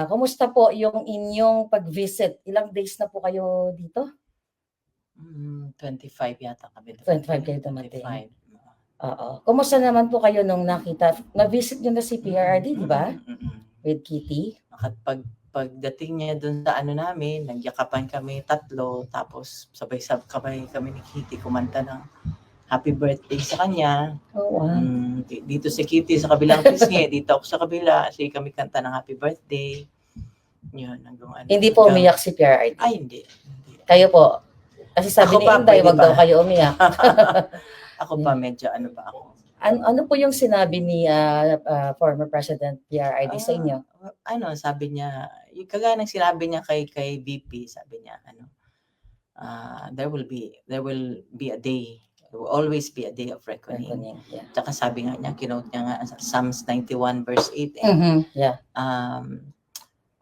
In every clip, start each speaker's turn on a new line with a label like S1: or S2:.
S1: Kumusta po yung inyong pag-visit? Ilang days na po kayo dito?
S2: 25 yata kami
S1: 25 kayo dumating.
S2: 25.
S1: Oo. Kumusta naman po kayo nung na-visit nyo na si PRRD, di ba? With Kitty?
S2: Pagdating niya dun sa ano namin, nagyakapan kami tatlo, tapos sabay kami ni Kitty kumanta ng happy birthday sa kanya.
S1: Oh, wow.
S2: Dito si Kitty sa kabilang pisngi, dito ako sa kabila, kasi kami kanta ng happy birthday. Yun,
S1: Hindi po umiyak si PRRD?
S2: Ay, hindi.
S1: Kayo po? Kasi sabi ni Inday, wag daw kayo umiyak.
S2: Ako pa, medyo ano pa ako.
S1: Ano po yung sinabi ni former President PRRD sa inyo?
S2: Sabi niya, kagaya ng sinabi niya kay VP, sabi niya, there will be a day, there will always be a day of reckoning.
S1: Yeah.
S2: Tsaka sabi nga niya, kinote niya nga Psalms 91 verse 8.
S1: Yeah.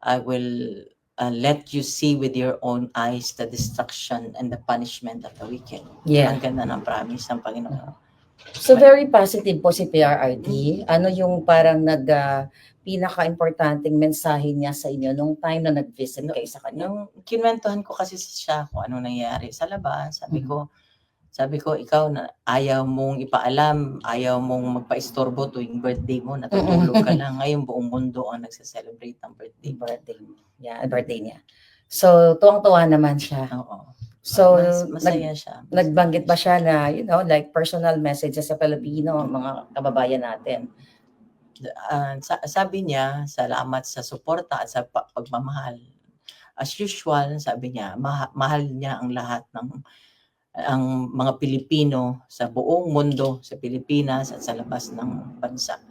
S2: I will let you see with your own eyes the destruction and the punishment of the wicked.
S1: Yeah.
S2: Ang ganda ng promise ng Panginoon.
S1: So very positive po si PRRD. Ano yung parang pinaka-importanting mensahe niya sa inyo nung time na nag-visit kayo sa kanya?
S2: Nung kinwentuhan ko kasi siya kung ano nangyari sa labas, sabi ko, ikaw na ayaw mong ipaalam, ayaw mong magpa-istorbo tuwing birthday mo, natutulog ka lang. Ngayon buong mundo ang nagse-celebrate ng birthday.
S1: Yeah, birthday niya. So tuwang-tuwa naman siya.
S2: Oo.
S1: So,
S2: masaya siya.
S1: Nagbanggit ba siya na, like personal messages sa Pilipino, mga kababayan natin?
S2: Sabi niya, salamat sa suporta at sa pagmamahal. As usual, sabi niya, mahal niya ang lahat ng ang mga Pilipino sa buong mundo, sa Pilipinas at sa labas ng bansa.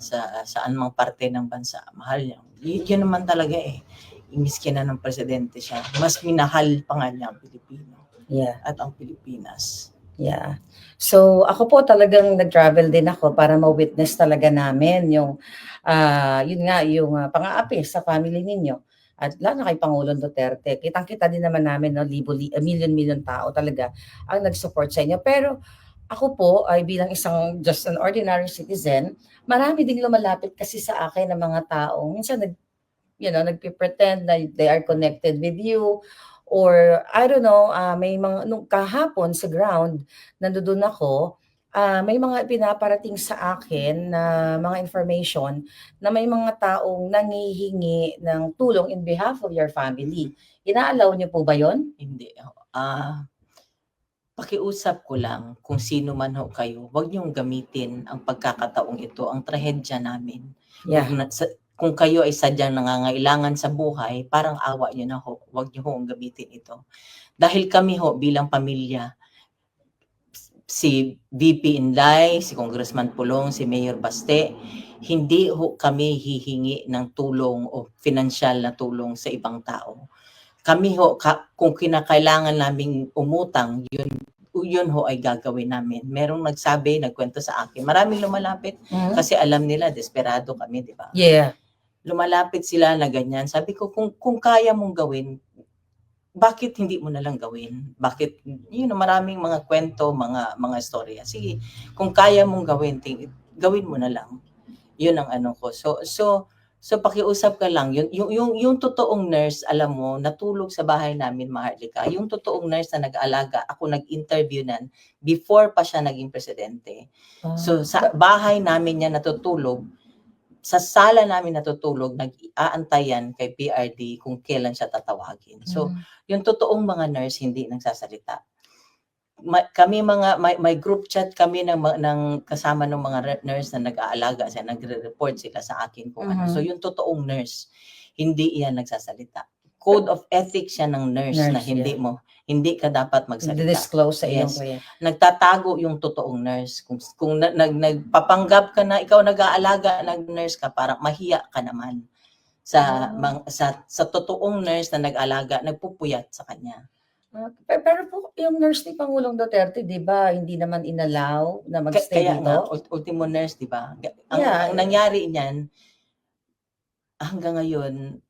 S2: Sa saan mang parte ng bansa, mahal niya. Yun naman talaga miski na ng presidente siya, mas minahal pa nga niya ang Pilipino.
S1: Yeah.
S2: At ang Pilipinas.
S1: Yeah. So ako po talagang nag-travel din ako para ma-witness talaga namin yung yung pang-aapi sa family ninyo. At lalo na kay Pangulong Duterte. Kitang-kita din naman namin, million tao talaga ang nag-support sa inyo. Pero ako po ay bilang isang just an ordinary citizen, marami ding lumalapit kasi sa akin ng mga tao. Minsan nagpe-pretend na they are connected with you, or I don't know, may mga nung kahapon sa ground nandoon ako, may mga pinaparating sa akin na mga information na may mga taong nangihingi ng tulong in behalf of your family. Inaalaw niyo po ba 'yon?
S2: Hindi. Pakiusap ko lang kung sino man ho kayo, wag niyong gamitin ang pagkakataong ito, ang trahedya namin.
S1: Yeah.
S2: Kung kayo ay sadyang nangangailangan sa buhay, parang awa niyo na ho, wag niyo hong gamitin ito. Dahil kami ho bilang pamilya, si VP Inday, si Congressman Pulong, si Mayor Baste, hindi ho kami hihingi ng tulong o financial na tulong sa ibang tao. Kami ho, kung kinakailangan naming umutang, yun ho ay gagawin namin. Merong nagkwento sa akin. Maraming lumalapit kasi alam nila, desperado kami, di ba?
S1: Yeah.
S2: Lumalapit sila na ganyan. Sabi ko, kung kaya mong gawin, bakit hindi mo na lang gawin? Bakit, maraming mga kwento, mga storya. Sige, kung kaya mong gawin, gawin mo na lang. Yun ang ano ko. So pakiusap ka lang, yung totoong nurse, alam mo, natulog sa bahay namin, Maharlika. Yung totoong nurse na nag-alaga, ako nag-interview nan before pa siya naging presidente. So sa bahay namin niya natutulog, sa sala namin natutulog, nag-aantayan kay PRD kung kailan siya tatawagin. So yung totoong mga nurse hindi nagsasalita. Kami may group chat kami ng kasama ng mga nurse na nag-aalaga siya, nagre-report sila sa akin kung ano. So yung totoong nurse, hindi iyan nagsasalita. Code of ethics siya ng nurse na hindi ka dapat magsalita.
S1: Disclose sa iyong
S2: nagtatago yung totoong nurse. Kung nagpapanggap ka na ikaw nag-aalaga, nag-nurse ka, parang mahiya ka naman sa totoong nurse na nag-alaga, nagpupuyat sa kanya.
S1: Pero po, yung nurse ni Pangulong Duterte, di ba, hindi naman inalaw na mag-stay dito?
S2: Kaya nga, ultimo nurse, di ba? Ang nangyari niyan, hanggang ngayon,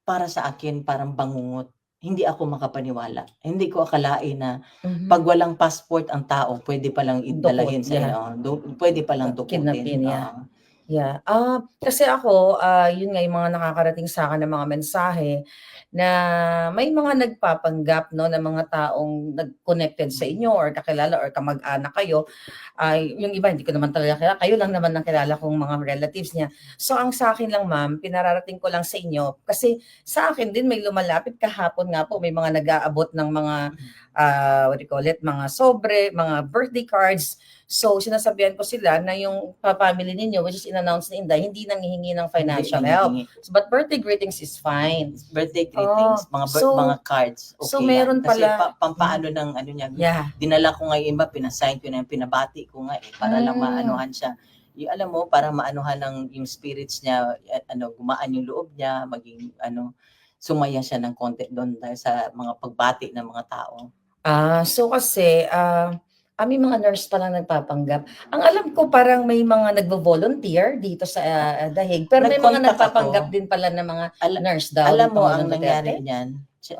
S2: para sa akin, parang bangungot. Hindi ako makapaniwala. Hindi ko akalain na pag walang passport ang tao, pwede palang idalahin sa pwede palang dukutin.
S1: Yeah. Kasi ako, yun nga yung mga nakakarating sa'kin na mga mensahe na may mga nagpapanggap 'no, na mga taong connected sa inyo or kakilala or kamag-anak kayo. Ay, yung iba hindi ko naman talaga kilala, kayo lang naman ang kilala kong mga relatives niya. So, ang sa'kin lang ma'am, pinararating ko lang sa inyo kasi sa akin din may lumalapit kahapon nga po may mga nag-aabot ng mga, what do you call it, mga sobre, mga birthday cards. So, sinasabihan ko sila na yung family ninyo, which is in-announce ni Inday, hindi nanghihingi ng
S2: Hindi
S1: financial help.
S2: hinihingi.
S1: So, but birthday greetings is fine.
S2: Birthday
S1: Oh,
S2: greetings, mga
S1: so
S2: mga cards,
S1: so
S2: okay yan.
S1: meron
S2: Kasi
S1: pala
S2: pampaano ng ano niya,
S1: yeah.
S2: dinala ko nga yung iba, pinasign ko na yung pinabati ko nga para lang maanuhan siya. Yung alam mo, para maanuhan ng yung spirits niya, ano, gumaan yung loob niya, maging ano, sumaya siya ng konti doon dahil sa mga pagbati ng mga tao.
S1: So kasi, may mga nurse palang nagpapanggap. Ang alam ko parang may mga nagvo-volunteer dito sa, Dahig, pero may mga
S2: Nag-contact
S1: nagpapanggap
S2: ako.
S1: din pala na mga
S2: Ala
S1: nurse daw
S2: alam
S1: ni
S2: mo ang
S1: Pangulong
S2: nangyari
S1: Duterte?
S2: niyan,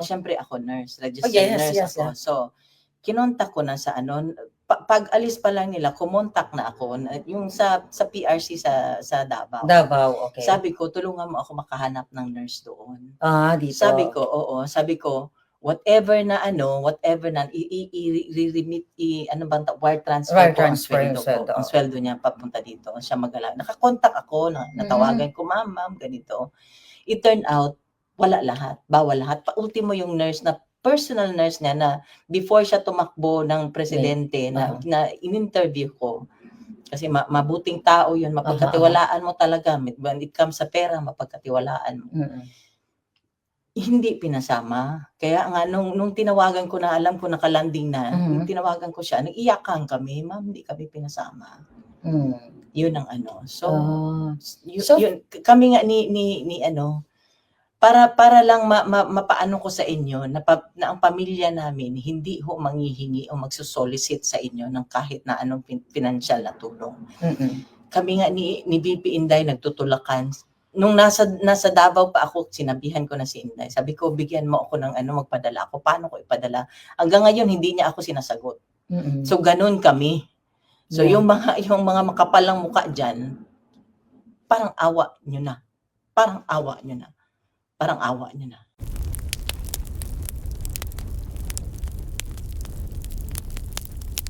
S1: Oh,
S2: siyempre ako nurse,
S1: oh
S2: registered
S1: yes,
S2: nurse
S1: yes,
S2: ako.
S1: yeah.
S2: So, kinontak ko na sa ano, pag-alis pa lang nila kumontak na ako na yung sa PRC sa Davao.
S1: Davao, okay.
S2: Sabi ko, tulungan mo ako makahanap ng nurse doon.
S1: Dito.
S2: Sabi ko, oo, sabi ko, whatever na i-remit, ano bang wire transfer
S1: Wire
S2: ko ang
S1: transfer yung
S2: sweldo ko.
S1: sweldo.
S2: Ang sweldo niya papunta dito. Siya mag-ala. Nakakontak ako, natawagan ko, ma'am, ganito. It turned out, wala lahat, bawal lahat. Pa-ultimo yung nurse na personal nurse niya na before siya tumakbo ng presidente na in-interview ko. Kasi mabuting tao yun, mapagkatiwalaan mo talaga. When it comes sa pera, mapagkatiwalaan mo. Hindi pinasama. Kaya nga nung tinawagan ko na alam ko nakalanding na, nung tinawagan ko siya, nag-iyakan kami, ma'am, hindi kami pinasama. Yun ang ano. So, yun, kami nga ni ano, para lang mapaano ko sa inyo na ang pamilya namin hindi ho manghihingi o magsosolicit sa inyo ng kahit na anong financial na tulong. Kami nga ni BP Inday nagtutulakan. Nung nasa Davao pa ako, sinabihan ko na si Inday. Sabi ko, bigyan mo ako ng ano, magpadala ako. Paano ko ipadala? Hanggang ngayon hindi niya ako sinasagot. So ganun kami. So yung mga makapalang mukha diyan, parang awa niyo na. Parang awa niyo na.